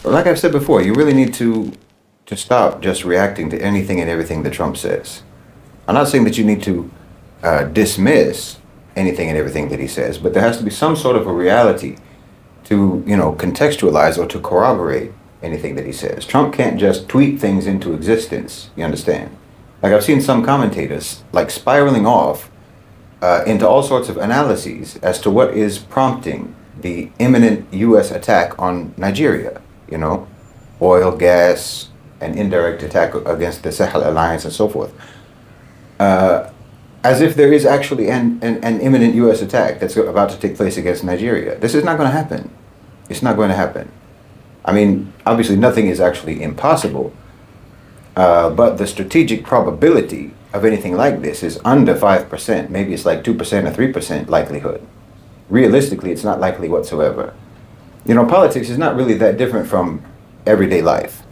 Like I've said before, you really need to stop just reacting to anything and everything that Trump says. I'm not saying that you need to dismiss anything and everything that he says, but there has to be some sort of a reality to, contextualize or to corroborate anything that he says. Trump can't just tweet things into existence, you understand? Like I've seen some commentators like spiraling off into all sorts of analyses as to what is prompting the imminent U.S. attack on Nigeria, oil, gas, and indirect attack against the Sahel Alliance and so forth. As if there is actually an imminent U.S. attack that's about to take place against Nigeria. This is not going to happen. It's not going to happen. I mean, obviously nothing is actually impossible, but the strategic probability of anything like this is under 5%. Maybe it's like 2% or 3% likelihood. Realistically, it's not likely whatsoever. Politics is not really that different from everyday life.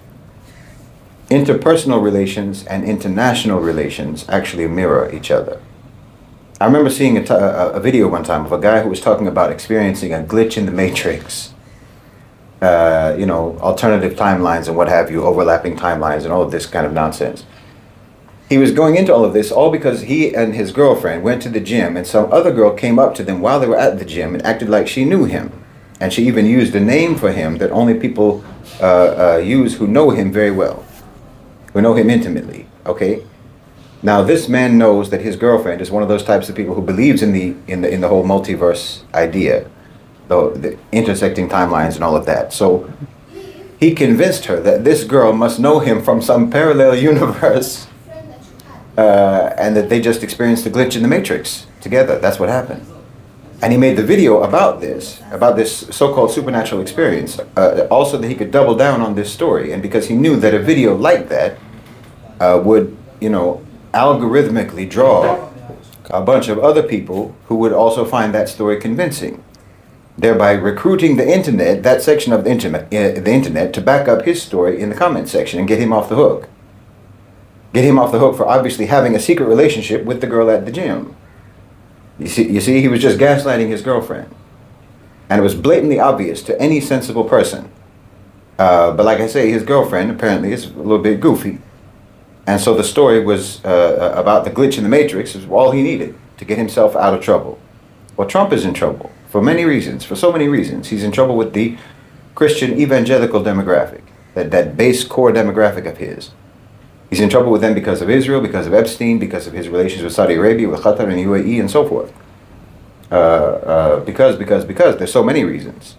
Interpersonal relations and international relations actually mirror each other. I remember seeing a video one time of a guy who was talking about experiencing a glitch in the matrix. Alternative timelines and what have you, overlapping timelines and all of this kind of nonsense. He was going into all of this all because he and his girlfriend went to the gym and some other girl came up to them while they were at the gym and acted like she knew him. And she even used a name for him that only people use who know him very well, who know him intimately, okay? Now this man knows that his girlfriend is one of those types of people who believes in the whole multiverse idea, the intersecting timelines and all of that. So he convinced her that this girl must know him from some parallel universe, and that they just experienced the glitch in the matrix together. That's what happened. And he made the video about this so-called supernatural experience, also that he could double down on this story. And because he knew that a video like that would, algorithmically draw a bunch of other people who would also find that story convincing, thereby recruiting the internet, that section of the internet, to back up his story in the comment section and get him off the hook. Get him off the hook for obviously having a secret relationship with the girl at the gym. You see, he was just gaslighting his girlfriend. And it was blatantly obvious to any sensible person. But like I say, his girlfriend apparently is a little bit goofy. And so the story was about the glitch in the matrix is all he needed to get himself out of trouble. Well, Trump is in trouble for many reasons, for so many reasons. He's in trouble with the Christian evangelical demographic, that base core demographic of his. He's in trouble with them because of Israel, because of Epstein, because of his relations with Saudi Arabia, with Qatar and UAE, and so forth. Because there's so many reasons.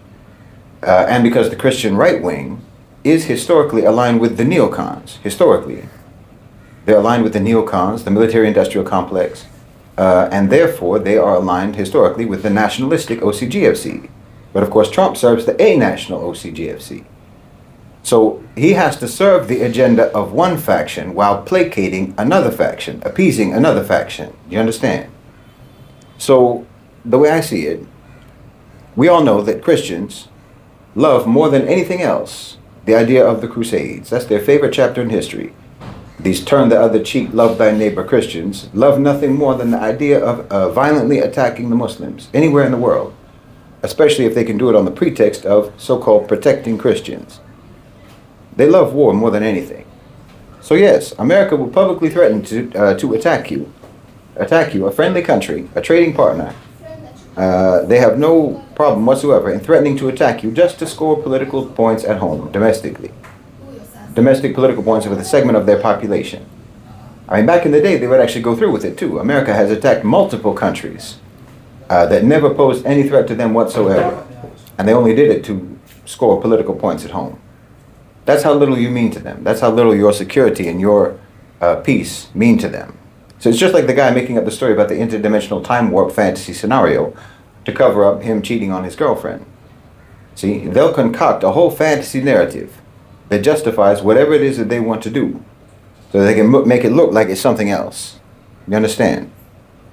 And because the Christian right wing is historically aligned with the neocons. Historically. They're aligned with the neocons, the military-industrial complex, and therefore they are aligned historically with the nationalistic OCGFC. But of course Trump serves the a-national OCGFC. So he has to serve the agenda of one faction while placating another faction, appeasing another faction. You understand? So the way I see it, we all know that Christians love more than anything else the idea of the Crusades. That's their favorite chapter in history. These turn the other cheek, love thy neighbor Christians love nothing more than the idea of violently attacking the Muslims anywhere in the world, especially if they can do it on the pretext of so-called protecting Christians. They love war more than anything. So yes, America will publicly threaten to attack you, a friendly country, a trading partner. They have no problem whatsoever in threatening to attack you just to score political points at home, domestically. Domestic political points with a segment of their population. I mean, back in the day, they would actually go through with it too. America has attacked multiple countries that never posed any threat to them whatsoever. And they only did it to score political points at home. That's how little you mean to them. That's how little your security and your peace mean to them. So it's just like the guy making up the story about the interdimensional time warp fantasy scenario to cover up him cheating on his girlfriend. See, they'll concoct a whole fantasy narrative that justifies whatever it is that they want to do, so they can make it look like it's something else. You understand?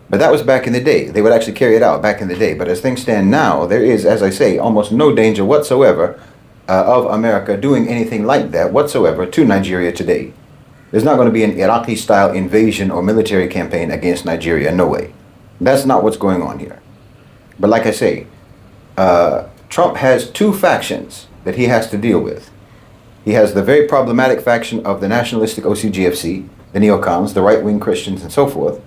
But that was back in the day. They would actually carry it out back in the day. But as things stand now, there is, as I say, almost no danger whatsoever of America doing anything like that whatsoever to Nigeria today. There's not going to be an Iraqi-style invasion or military campaign against Nigeria. No way. That's not what's going on here. But like I say, Trump has two factions that he has to deal with. He has the very problematic faction of the nationalistic OCGFC, the neocons, the right-wing Christians, and so forth.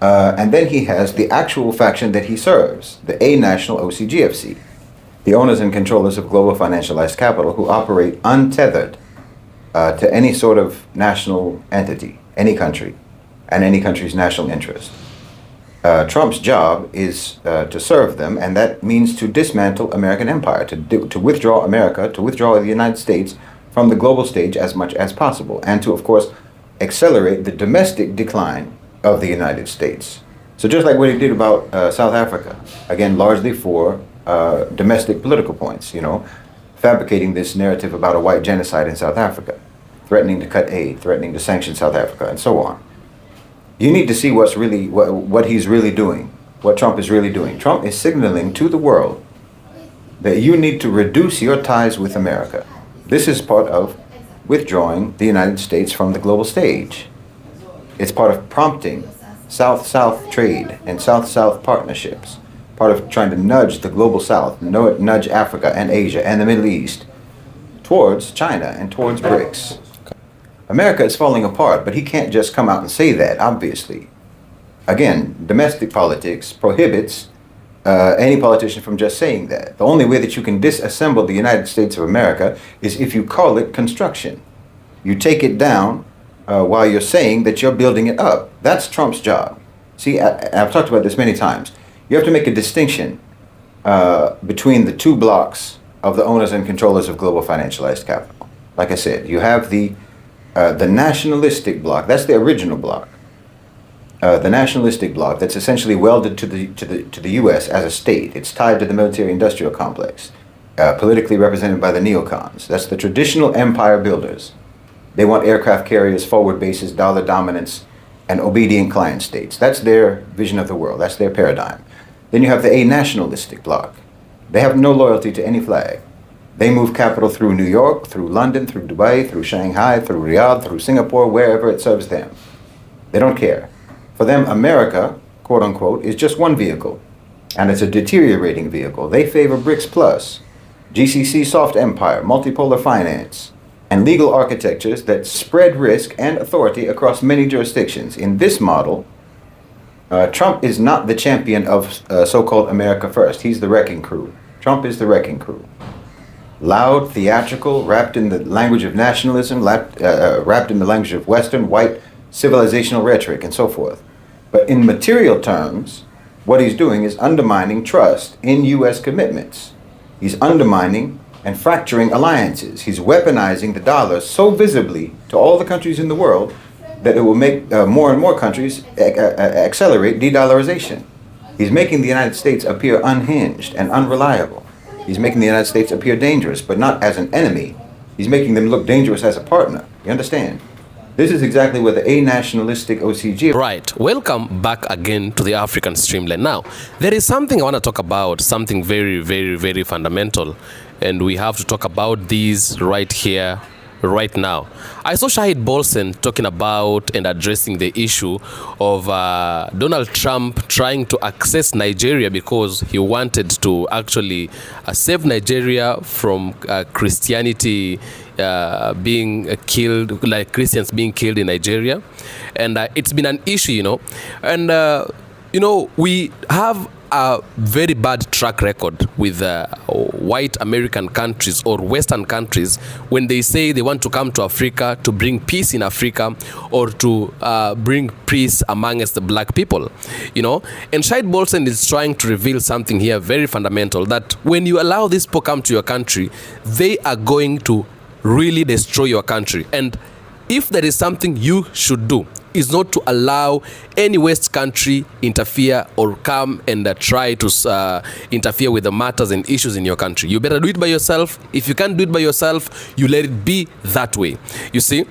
And then he has the actual faction that he serves, the A-national OCGFC, the owners and controllers of global financialized capital who operate untethered to any sort of national entity, any country, and any country's national interest. Trump's job is to serve them, and that means to dismantle American empire, to withdraw America, to withdraw the United States from the global stage as much as possible, and to, of course, accelerate the domestic decline of the United States. So just like what he did about South Africa, again, largely for domestic political points, you know, fabricating this narrative about a white genocide in South Africa, threatening to cut aid, threatening to sanction South Africa, and so on. You need to see what's really what he's really doing, what Trump is really doing. Trump is signaling to the world that you need to reduce your ties with America. This is part of withdrawing the United States from the global stage. It's part of prompting South-South trade and South-South partnerships, part of trying to nudge the global South, nudge Africa and Asia and the Middle East towards China and towards BRICS. America is falling apart, but he can't just come out and say that, obviously. Again, domestic politics prohibits any politician from just saying that. The only way that you can disassemble the United States of America is if you call it construction. You take it down while you're saying that you're building it up. That's Trump's job. See, I've talked about this many times. You have to make a distinction between the two blocks of the owners and controllers of global financialized capital. Like I said, you have the nationalistic bloc. That's the original bloc. The nationalistic bloc that's essentially welded to the U.S. as a state. It's tied to the military-industrial complex, politically represented by the neocons. That's the traditional empire builders. They want aircraft carriers, forward bases, dollar dominance, and obedient client states. That's their vision of the world. That's their paradigm. Then you have the a-nationalistic bloc. They have no loyalty to any flag. They move capital through New York, through London, through Dubai, through Shanghai, through Riyadh, through Singapore, wherever it serves them. They don't care. For them, America, quote unquote, is just one vehicle, and it's a deteriorating vehicle. They favor BRICS Plus, GCC soft empire, multipolar finance, and legal architectures that spread risk and authority across many jurisdictions. In this model, Trump is not the champion of so-called America First. He's the wrecking crew. Trump is the wrecking crew. Loud, theatrical, wrapped in the language of nationalism, wrapped in the language of Western, white, civilizational rhetoric, and so forth. But in material terms, what he's doing is undermining trust in U.S. commitments. He's undermining and fracturing alliances. He's weaponizing the dollar so visibly to all the countries in the world that it will make more and more countries accelerate de-dollarization. He's making the United States appear unhinged and unreliable. He's making the United States appear dangerous, but not as an enemy. He's making them look dangerous as a partner. You understand? This is exactly what the a-nationalistic OCG... Right. Welcome back again to the African Streamline. Now, there is something I want to talk about, something very, very, very fundamental. And we have to talk about these right here, right now. I saw Shahid BOLSEN talking about and addressing the issue of Donald Trump trying to access Nigeria because he wanted to actually save Nigeria from Christianity being killed, like Christians being killed in Nigeria. And it's been an issue, you know. And, you know, we have a very bad track record with white American countries or Western countries when they say they want to come to Africa to bring peace in Africa or to bring peace amongst the black people, you know. And Shahid BOLSEN is trying to reveal something here very fundamental, that when you allow these people come to your country, they are going to really destroy your country. And if there is something you should do, is not to allow any West country interfere or come and try to interfere with the matters and issues in your country. You better do it by yourself. If you can't do it by yourself, you let it be that way. You see,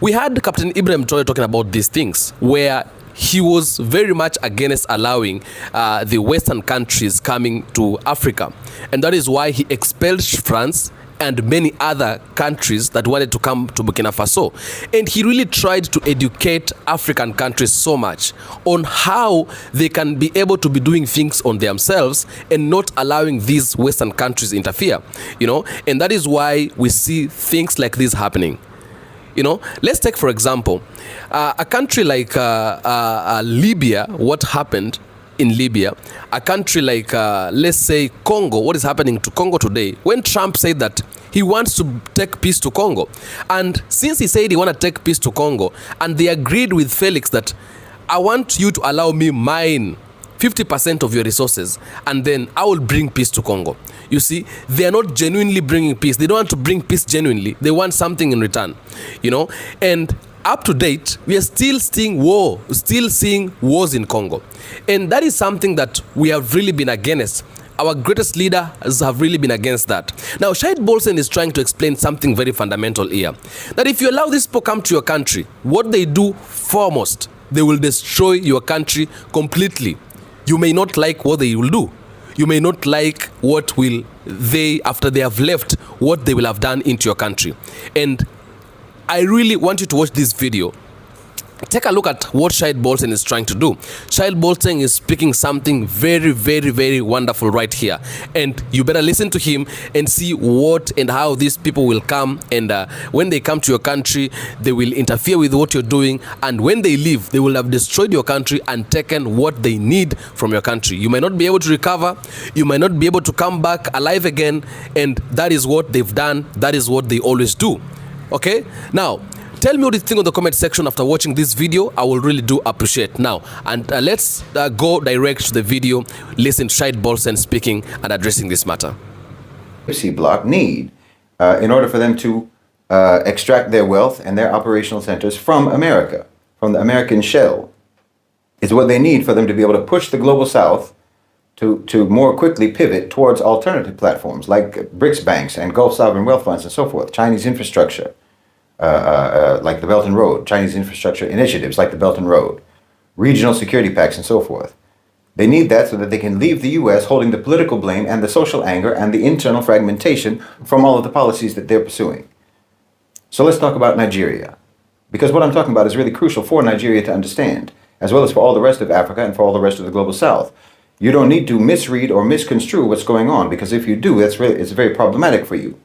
we had Captain Ibrahim Traore talking about these things, where he was very much against allowing the Western countries coming to Africa. And that is why he expelled France and many other countries that wanted to come to Burkina Faso. And he really tried to educate African countries so much on how they can be able to be doing things on themselves and not allowing these Western countries interfere, you know. And that is why we see things like this happening. You know, let's take, for example, a country like Libya, what happened in Libya, a country like, let's say, Congo, what is happening to Congo today, when Trump said that he wants to take peace to Congo. And since he said he want to take peace to Congo, and they agreed with Felix that I want you to allow me mine 50% of your resources, and then I will bring peace to Congo. You see, they are not genuinely bringing peace. They don't want to bring peace genuinely. They want something in return, you know. And up to date, we are still seeing wars in Congo. And that is something that we have really been against. Our greatest leaders have really been against that. Now, Shahid BOLSEN is trying to explain something very fundamental here. That if you allow these people come to your country, what they do foremost, they will destroy your country completely. You may not like what they will do. You may not like what will they, after they have left, what they will have done into your country. And I really want you to watch this video. Take a look at what Shahid BOLSEN is trying to do. Shahid BOLSEN is speaking something very, very, very wonderful right here. And you better listen to him and see what and how these people will come. And when they come to your country, they will interfere with what you're doing. And when they leave, they will have destroyed your country and taken what they need from your country. You might not be able to recover. You might not be able to come back alive again. And that is what they've done. That is what they always do. Okay? Now, tell me what you think in the comment section after watching this video. I will really do appreciate. Now, and let's go direct to the video. Listen to Shahid BOLSEN speaking and addressing this matter. Bloc need in order for them to extract their wealth and their operational centers from America, from the American shell, is what they need for them to be able to push the global south to more quickly pivot towards alternative platforms like BRICS banks and Gulf sovereign wealth funds and so forth, Chinese infrastructure. Like the Belt and Road, Chinese infrastructure initiatives like the Belt and Road, regional security pacts, and so forth. They need that so that they can leave the U.S. holding the political blame and the social anger and the internal fragmentation from all of the policies that they're pursuing. So let's talk about Nigeria, because what I'm talking about is really crucial for Nigeria to understand, as well as for all the rest of Africa and for all the rest of the global South. You don't need to misread or misconstrue what's going on, because if you do, it's very problematic for you.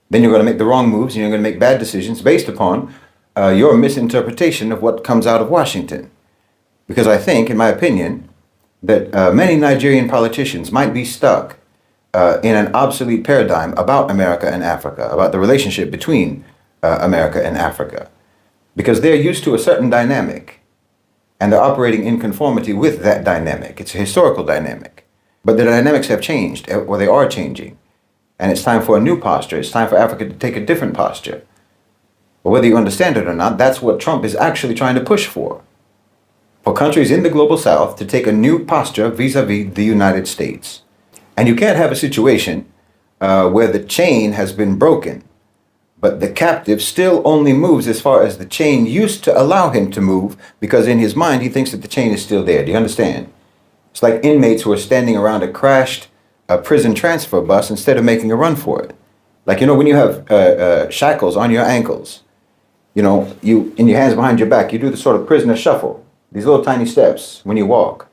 Then you're going to make the wrong moves and you're going to make bad decisions based upon your misinterpretation of what comes out of Washington. Because I think, in my opinion, that many Nigerian politicians might be stuck in an obsolete paradigm about America and Africa, about the relationship between America and Africa. Because they're used to a certain dynamic and they're operating in conformity with that dynamic. It's a historical dynamic. But the dynamics have changed, or they are changing. And it's time for a new posture. It's time for Africa to take a different posture. But whether you understand it or not, that's what Trump is actually trying to push for. For countries in the global South to take a new posture vis-a-vis the United States. And you can't have a situation where the chain has been broken, but the captive still only moves as far as the chain used to allow him to move, because in his mind he thinks that the chain is still there. Do you understand? It's like inmates who are standing around a crashed prison transfer bus instead of making a run for it. Like, you know, when you have shackles on your ankles, you know, in your hands behind your back, you do the sort of prisoner shuffle, these little tiny steps when you walk.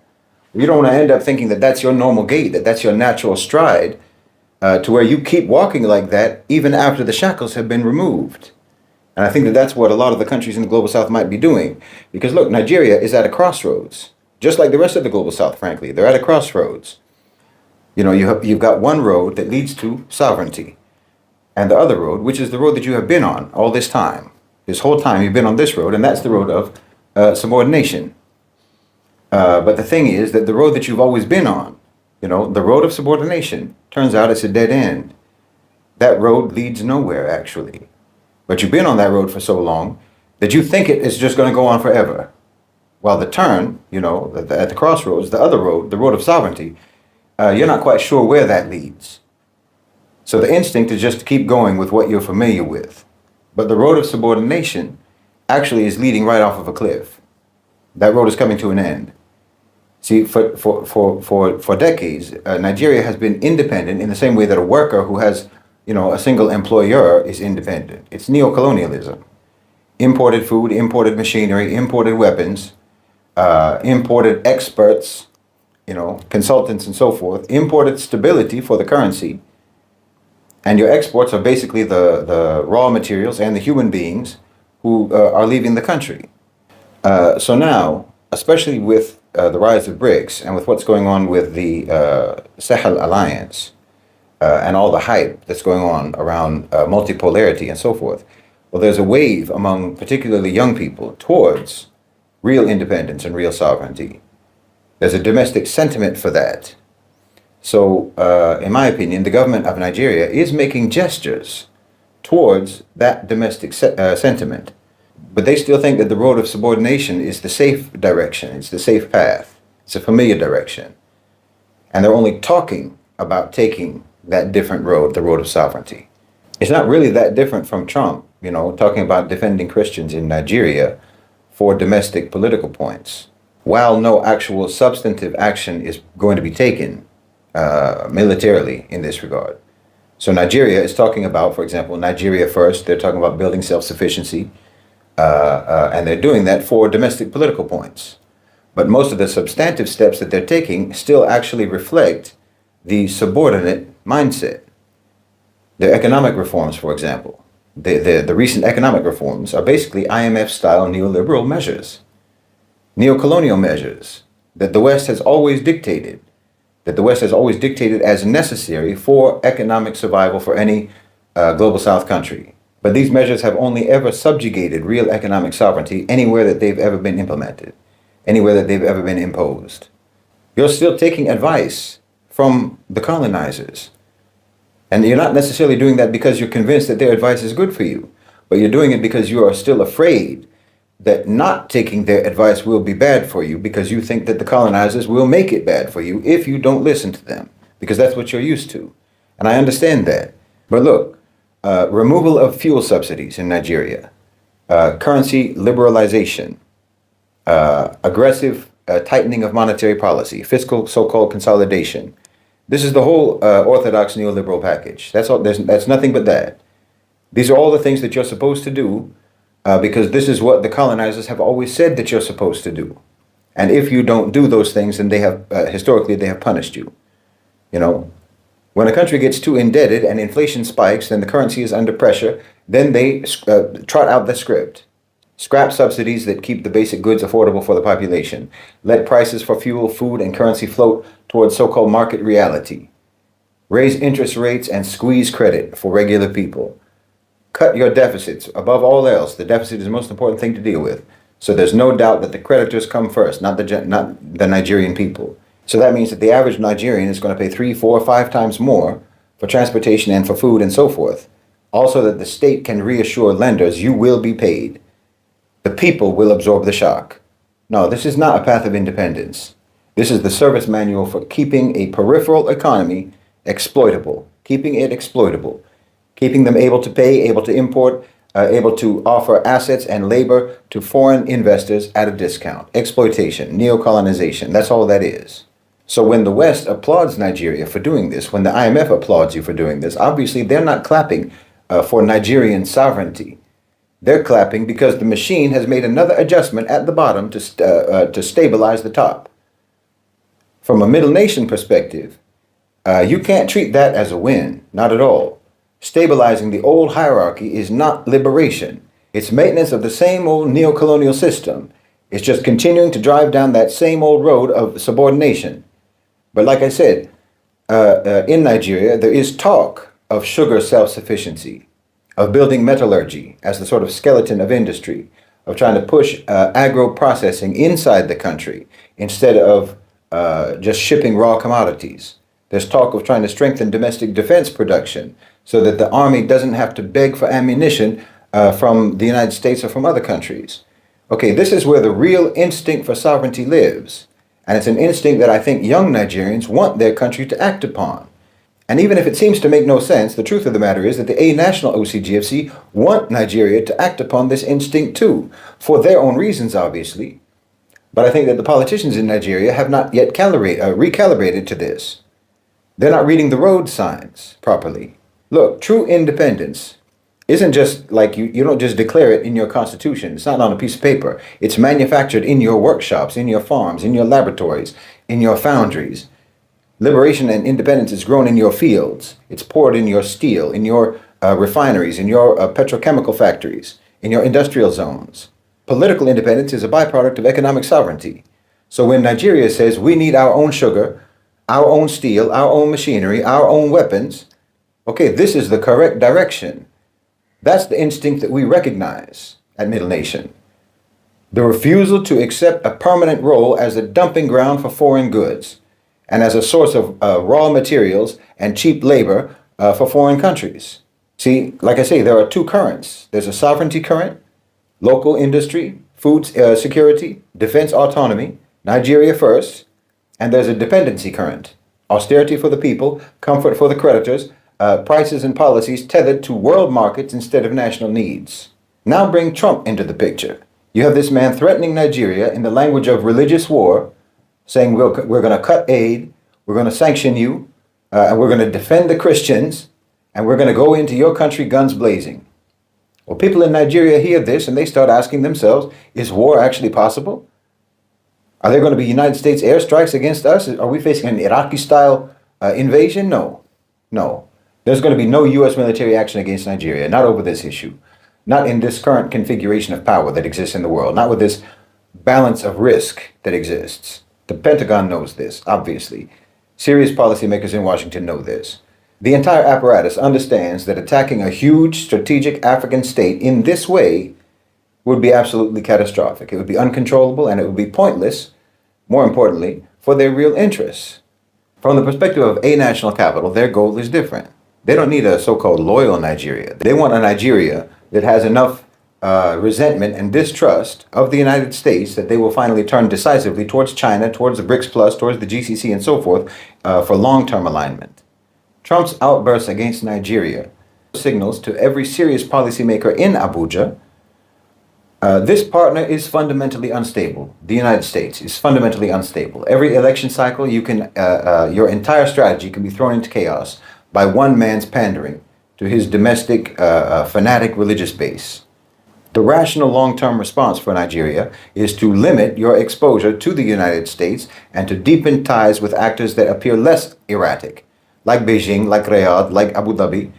You don't want to end up thinking that that's your normal gait, that that's your natural stride, to where you keep walking like that even after the shackles have been removed. And I think that that's what a lot of the countries in the global South might be doing. Because look, Nigeria is at a crossroads, just like the rest of the global South, frankly. They're at a crossroads. You know, you've got one road that leads to sovereignty, and the other road, which is the road that you have been on all this time. This whole time you've been on this road, and that's the road of subordination. But the thing is that the road that you've always been on, you know, the road of subordination, turns out it's a dead end. That road leads nowhere, actually. But you've been on that road for so long that you think it is just going to go on forever. While the turn, you know, at the crossroads, the other road, the road of sovereignty, you're not quite sure where that leads. So the instinct is just to keep going with what you're familiar with. But the road of subordination actually is leading right off of a cliff. That road is coming to an end. See, for decades, Nigeria has been independent in the same way that a worker who has a single employer is independent. It's neocolonialism. Imported food, imported machinery, imported weapons, imported experts, consultants and so forth, imported stability for the currency. And your exports are basically the raw materials and the human beings who are leaving the country. So now, especially with the rise of BRICS and with what's going on with the Sahel Alliance and all the hype that's going on around multipolarity and so forth, well, there's a wave among particularly young people towards real independence and real sovereignty. There's a domestic sentiment for that. So, in my opinion, the government of Nigeria is making gestures towards that domestic sentiment. But they still think that the road of subordination is the safe direction. It's the safe path. It's a familiar direction. And they're only talking about taking that different road, the road of sovereignty. It's not really that different from Trump, talking about defending Christians in Nigeria for domestic political points, while no actual substantive action is going to be taken militarily in this regard. So Nigeria is talking about, for example, Nigeria first. They're talking about building self-sufficiency. And they're doing that for domestic political points. But most of the substantive steps that they're taking still actually reflect the subordinate mindset. Their economic reforms, for example, the recent economic reforms are basically IMF-style neoliberal measures, neocolonial measures that the West has always dictated, as necessary for economic survival for any global South country. But these measures have only ever subjugated real economic sovereignty anywhere that they've ever been implemented, anywhere that they've ever been imposed. You're still taking advice from the colonizers. And you're not necessarily doing that because you're convinced that their advice is good for you, but you're doing it because you are still afraid that not taking their advice will be bad for you, because you think that the colonizers will make it bad for you if you don't listen to them, because that's what you're used to. And I understand that. But look, removal of fuel subsidies in Nigeria, currency liberalization, aggressive tightening of monetary policy, fiscal so-called consolidation. This is the whole orthodox neoliberal package. That's all. That's nothing but that. These are all the things that you're supposed to do because this is what the colonizers have always said that you're supposed to do. And if you don't do those things, then they have historically they have punished you. When a country gets too indebted and inflation spikes, then the currency is under pressure, then they trot out the script. Scrap subsidies that keep the basic goods affordable for the population. Let prices for fuel, food, and currency float towards so-called market reality. Raise interest rates and squeeze credit for regular people. Cut your deficits. Above all else, the deficit is the most important thing to deal with. So there's no doubt that the creditors come first, not the Nigerian people. So that means that the average Nigerian is going to pay 3, 4, 5 times more for transportation and for food and so forth. Also that the state can reassure lenders, you will be paid. The people will absorb the shock. No, this is not a path of independence. This is the service manual for keeping a peripheral economy exploitable, keeping it exploitable, keeping them able to pay, able to import, able to offer assets and labor to foreign investors at a discount. Exploitation, neocolonization, that's all that is. So when the West applauds Nigeria for doing this, when the IMF applauds you for doing this, obviously they're not clapping for Nigerian sovereignty. They're clapping because the machine has made another adjustment at the bottom to stabilize the top. From a middle nation perspective, you can't treat that as a win, not at all. Stabilizing the old hierarchy is not liberation. It's maintenance of the same old neocolonial system. It's just continuing to drive down that same old road of subordination. But like I said, in Nigeria, there is talk of sugar self-sufficiency, of building metallurgy as the sort of skeleton of industry, of trying to push agro-processing inside the country instead of just shipping raw commodities. There's talk of trying to strengthen domestic defense production so that the army doesn't have to beg for ammunition from the United States or from other countries. Okay, this is where the real instinct for sovereignty lives. And it's an instinct that I think young Nigerians want their country to act upon. And even if it seems to make no sense, the truth of the matter is that the A-National OCGFC want Nigeria to act upon this instinct too, for their own reasons, obviously. But I think that the politicians in Nigeria have not yet recalibrated to this. They're not reading the road signs properly. Look, true independence isn't just like you don't just declare it in your constitution. It's not on a piece of paper. It's manufactured in your workshops, in your farms, in your laboratories, in your foundries. Liberation and independence is grown in your fields. It's poured in your steel, in your refineries, in your petrochemical factories, in your industrial zones. Political independence is a byproduct of economic sovereignty. So when Nigeria says we need our own sugar, our own steel, our own machinery, our own weapons, okay, this is the correct direction. That's the instinct that we recognize at Middle Nation. The refusal to accept a permanent role as a dumping ground for foreign goods and as a source of raw materials and cheap labor for foreign countries. See, like I say, there are two currents. There's a sovereignty current, local industry, food security, defense autonomy, Nigeria first, and there's a dependency current, austerity for the people, comfort for the creditors, prices and policies tethered to world markets instead of national needs. Now bring Trump into the picture. You have this man threatening Nigeria in the language of religious war, saying we're going to cut aid, we're going to sanction you, and we're going to defend the Christians, and we're going to go into your country guns blazing. Well, people in Nigeria hear this and they start asking themselves, is war actually possible? Are there going to be United States airstrikes against us? Are we facing an Iraqi-style invasion? No. No. There's going to be no U.S. military action against Nigeria, not over this issue. Not in this current configuration of power that exists in the world. Not with this balance of risk that exists. The Pentagon knows this, obviously. Serious policymakers in Washington know this. The entire apparatus understands that attacking a huge strategic African state in this way would be absolutely catastrophic. It would be uncontrollable and it would be pointless, more importantly, for their real interests. From the perspective of a national capital, their goal is different. They don't need a so-called loyal Nigeria. They want a Nigeria that has enough resentment and distrust of the United States that they will finally turn decisively towards China, towards the BRICS Plus, towards the GCC and so forth for long-term alignment. Trump's outbursts against Nigeria signals to every serious policymaker in Abuja, this partner is fundamentally unstable. The United States is fundamentally unstable. Every election cycle, your entire strategy can be thrown into chaos by one man's pandering to his domestic fanatic religious base. The rational long-term response for Nigeria is to limit your exposure to the United States and to deepen ties with actors that appear less erratic, like Beijing, like Riyadh, like Abu Dhabi,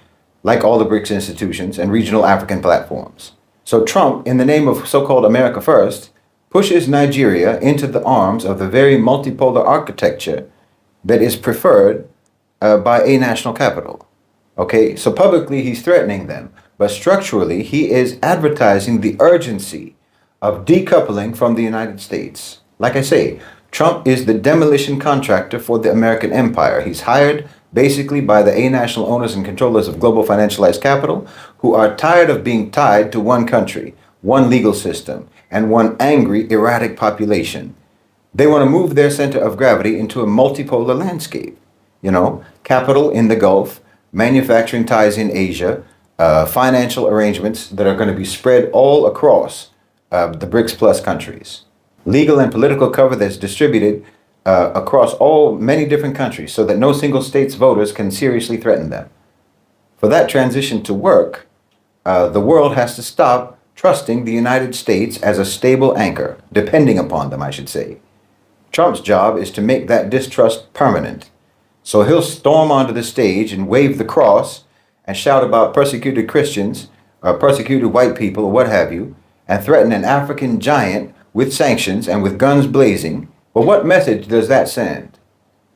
like all the BRICS institutions and regional African platforms. So Trump, in the name of so-called America First, pushes Nigeria into the arms of the very multipolar architecture that is preferred by a national capital. Okay, so publicly he's threatening them, but structurally he is advertising the urgency of decoupling from the United States. Like I say, Trump is the demolition contractor for the American empire. He's hired basically by the national owners and controllers of global financialized capital who are tired of being tied to one country, one legal system, and one angry, erratic population. They want to move their center of gravity into a multipolar landscape. You know, capital in the Gulf, manufacturing ties in Asia, financial arrangements that are going to be spread all across the BRICS Plus countries. Legal and political cover that's distributed across many different countries so that no single state's voters can seriously threaten them. For that transition to work, the world has to stop trusting the United States as a stable anchor, depending upon them, I should say. Trump's job is to make that distrust permanent. So he'll storm onto the stage and wave the cross and shout about persecuted Christians, or persecuted white people, or what have you, and threaten an African giant with sanctions and with guns blazing. Well, what message does that send?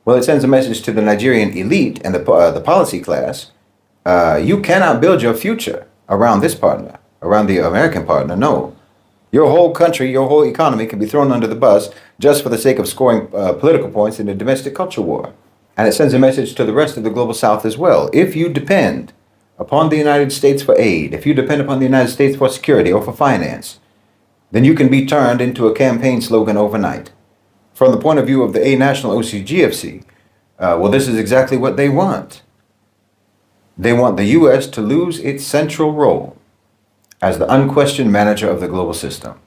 Well, it sends a message to the Nigerian elite and the policy class. You cannot build your future around this partner, around the American partner. No. Your whole country, your whole economy can be thrown under the bus just for the sake of scoring political points in a domestic culture war. And it sends a message to the rest of the global South as well. If you depend upon the United States for aid, if you depend upon the United States for security or for finance, then you can be turned into a campaign slogan overnight. From the point of view of the national OCGFC, well, this is exactly what they want. They want the U.S. to lose its central role as the unquestioned manager of the global system.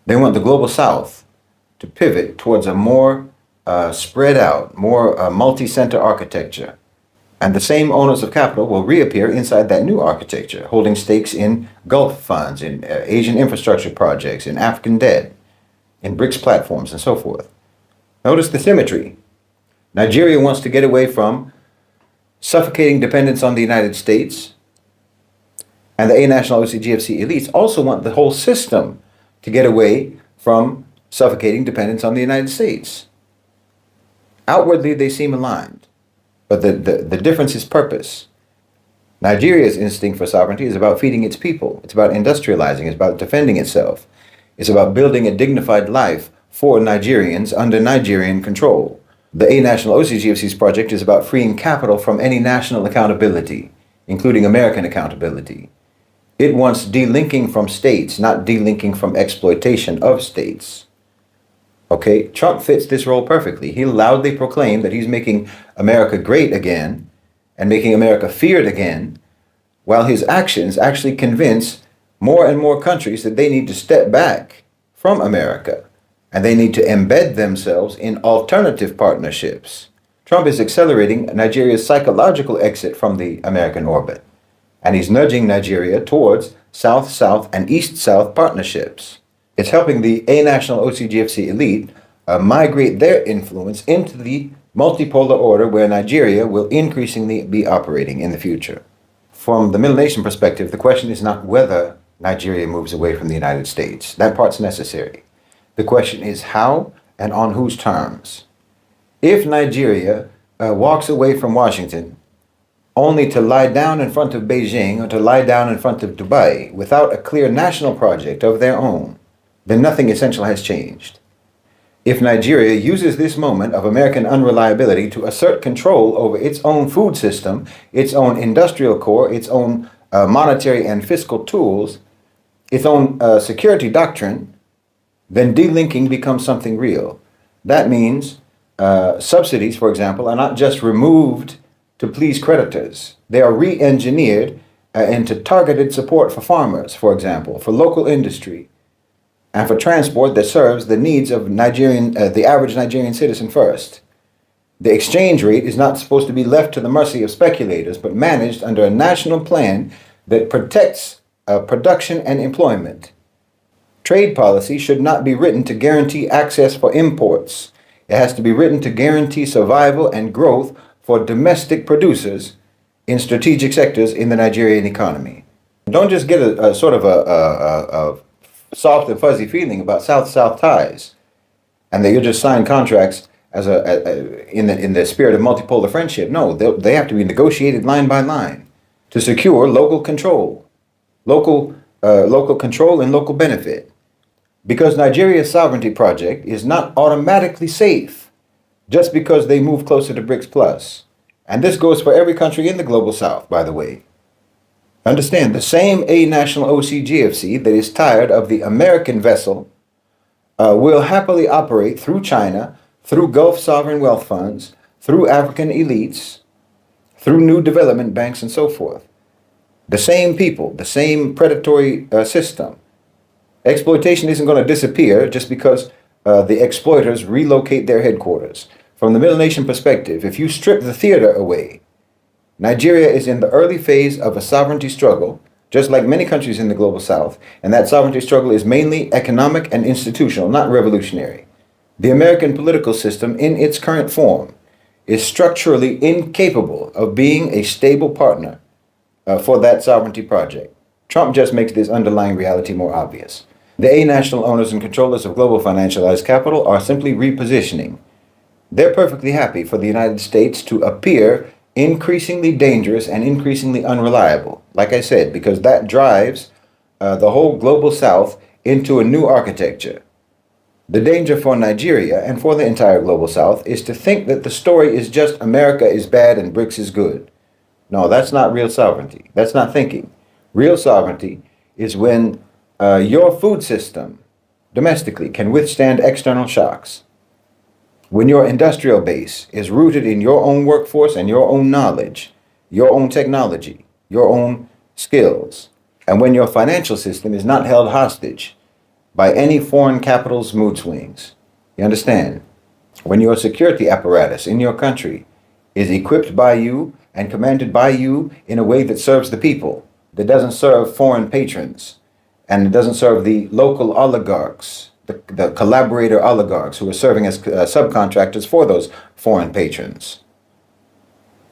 They want the global South to pivot towards a more spread out, more multi-center architecture. And the same owners of capital will reappear inside that new architecture, holding stakes in Gulf funds, in Asian infrastructure projects, in African debt, in BRICS platforms, and so forth. Notice the symmetry. Nigeria wants to get away from suffocating dependence on the United States, and the A-National OCGFC elites also want the whole system to get away from suffocating dependence on the United States. Outwardly, they seem aligned, but the difference is purpose. Nigeria's instinct for sovereignty is about feeding its people. It's about industrializing. It's about defending itself. It's about building a dignified life for Nigerians under Nigerian control. The A-National OCGFC's project is about freeing capital from any national accountability, including American accountability. It wants delinking from states, not delinking from exploitation of states. Okay, Trump fits this role perfectly. He loudly proclaimed that he's making America great again and making America feared again, while his actions actually convince more and more countries that they need to step back from America and they need to embed themselves in alternative partnerships. Trump is accelerating Nigeria's psychological exit from the American orbit, and he's nudging Nigeria towards South-South and East-South partnerships. It's helping the A-National OCGFC elite migrate their influence into the multipolar order where Nigeria will increasingly be operating in the future. From the Middle Nation perspective, the question is not whether Nigeria moves away from the United States. That part's necessary. The question is how and on whose terms. If Nigeria walks away from Washington only to lie down in front of Beijing or to lie down in front of Dubai without a clear national project of their own, then nothing essential has changed. If Nigeria uses this moment of American unreliability to assert control over its own food system, its own industrial core, its own monetary and fiscal tools, its own security doctrine, then delinking becomes something real. That means subsidies, for example, are not just removed to please creditors. They are re-engineered into targeted support for farmers, for example, for local industry, and for transport that serves the needs of the average Nigerian citizen first. The exchange rate is not supposed to be left to the mercy of speculators, but managed under a national plan that protects production and employment. Trade policy should not be written to guarantee access for imports. It has to be written to guarantee survival and growth for domestic producers in strategic sectors in the Nigerian economy. Don't just get a sort of a soft and fuzzy feeling about South-South ties, and that you'll just sign contracts as in the spirit of multipolar friendship. No, they have to be negotiated line by line to secure local control, local control and local benefit. Because Nigeria's sovereignty project is not automatically safe just because they move closer to BRICS Plus. And this goes for every country in the global south, by the way. Understand, the same A-National OCGFC that is tired of the American vessel will happily operate through China, through Gulf sovereign wealth funds, through African elites, through new development banks, and so forth. The same people, the same predatory system. Exploitation isn't going to disappear just because the exploiters relocate their headquarters. From the Middle Nation perspective, if you strip the theater away, Nigeria is in the early phase of a sovereignty struggle, just like many countries in the global south, and that sovereignty struggle is mainly economic and institutional, not revolutionary. The American political system, in its current form, is structurally incapable of being a stable partner for that sovereignty project. Trump just makes this underlying reality more obvious. The A-National owners and controllers of global financialized capital are simply repositioning. They're perfectly happy for the United States to appear increasingly dangerous and increasingly unreliable, like I said, because that drives the whole global south into a new architecture. The danger for Nigeria and for the entire global south is to think that the story is just America is bad and BRICS is good. No, that's not real sovereignty. That's not thinking. Real sovereignty is when your food system domestically can withstand external shocks. When your industrial base is rooted in your own workforce and your own knowledge, your own technology, your own skills, and when your financial system is not held hostage by any foreign capital's mood swings. You understand? When your security apparatus in your country is equipped by you and commanded by you in a way that serves the people, that doesn't serve foreign patrons, and it doesn't serve the local oligarchs, the collaborator oligarchs who are serving as subcontractors for those foreign patrons.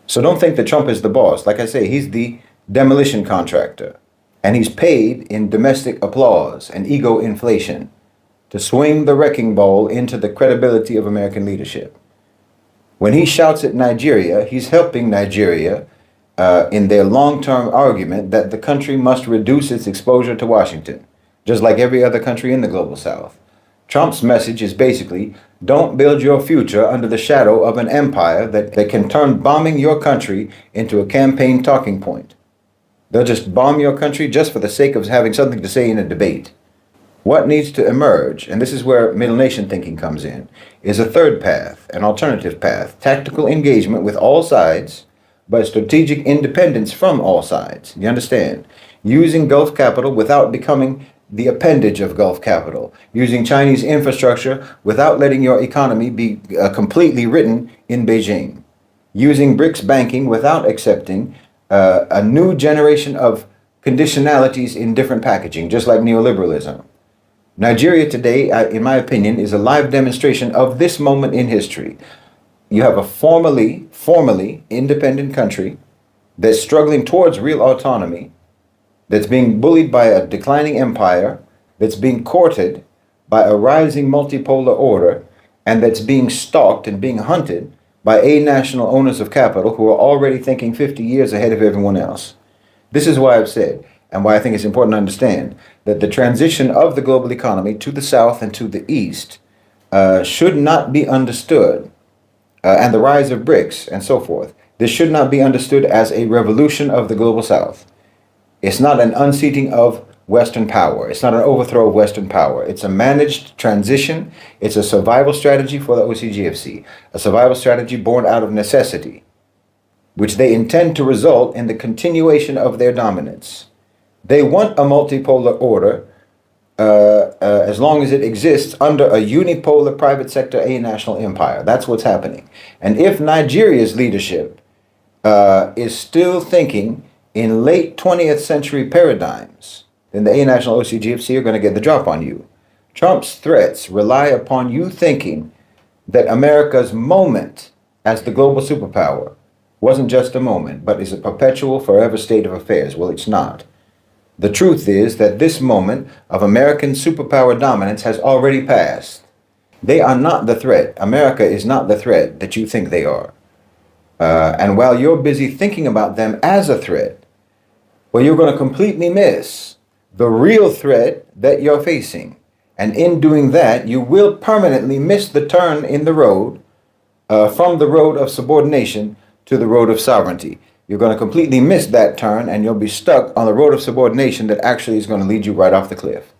So don't think that Trump is the boss. Like I say, he's the demolition contractor, and he's paid in domestic applause and ego inflation to swing the wrecking ball into the credibility of American leadership. When he shouts at Nigeria, he's helping Nigeria in their long-term argument that the country must reduce its exposure to Washington, just like every other country in the global south. Trump's message is basically, don't build your future under the shadow of an empire that can turn bombing your country into a campaign talking point. They'll just bomb your country just for the sake of having something to say in a debate. What needs to emerge, and this is where middle nation thinking comes in, is a third path, an alternative path, tactical engagement with all sides, but strategic independence from all sides. You understand? Using Gulf capital without becoming the appendage of Gulf capital. Using Chinese infrastructure without letting your economy be completely written in Beijing. Using BRICS banking without accepting a new generation of conditionalities in different packaging, just like neoliberalism. Nigeria today, in my opinion, is a live demonstration of this moment in history. You have a formally independent country that's struggling towards real autonomy, that's being bullied by a declining empire, that's being courted by a rising multipolar order, and that's being stalked and being hunted by national owners of capital who are already thinking 50 years ahead of everyone else. This is why I've said, and why I think it's important to understand, that the transition of the global economy to the south and to the east should not be understood, and the rise of BRICS and so forth, this should not be understood as a revolution of the global south. It's not an unseating of Western power. It's not an overthrow of Western power. It's a managed transition. It's a survival strategy for the OCGFC, a survival strategy born out of necessity, which they intend to result in the continuation of their dominance. They want a multipolar order as long as it exists under a unipolar private sector national empire. That's what's happening. And if Nigeria's leadership is still thinking in late 20th century paradigms, then the national OCGFC are going to get the drop on you. Trump's threats rely upon you thinking that America's moment as the global superpower wasn't just a moment, but is a perpetual, forever state of affairs. Well, it's not. The truth is that this moment of American superpower dominance has already passed. They are not the threat. America is not the threat that you think they are. And while you're busy thinking about them as a threat, well, you're going to completely miss the real threat that you're facing. And in doing that, you will permanently miss the turn in the road from the road of subordination to the road of sovereignty. You're going to completely miss that turn, and you'll be stuck on the road of subordination that actually is going to lead you right off the cliff.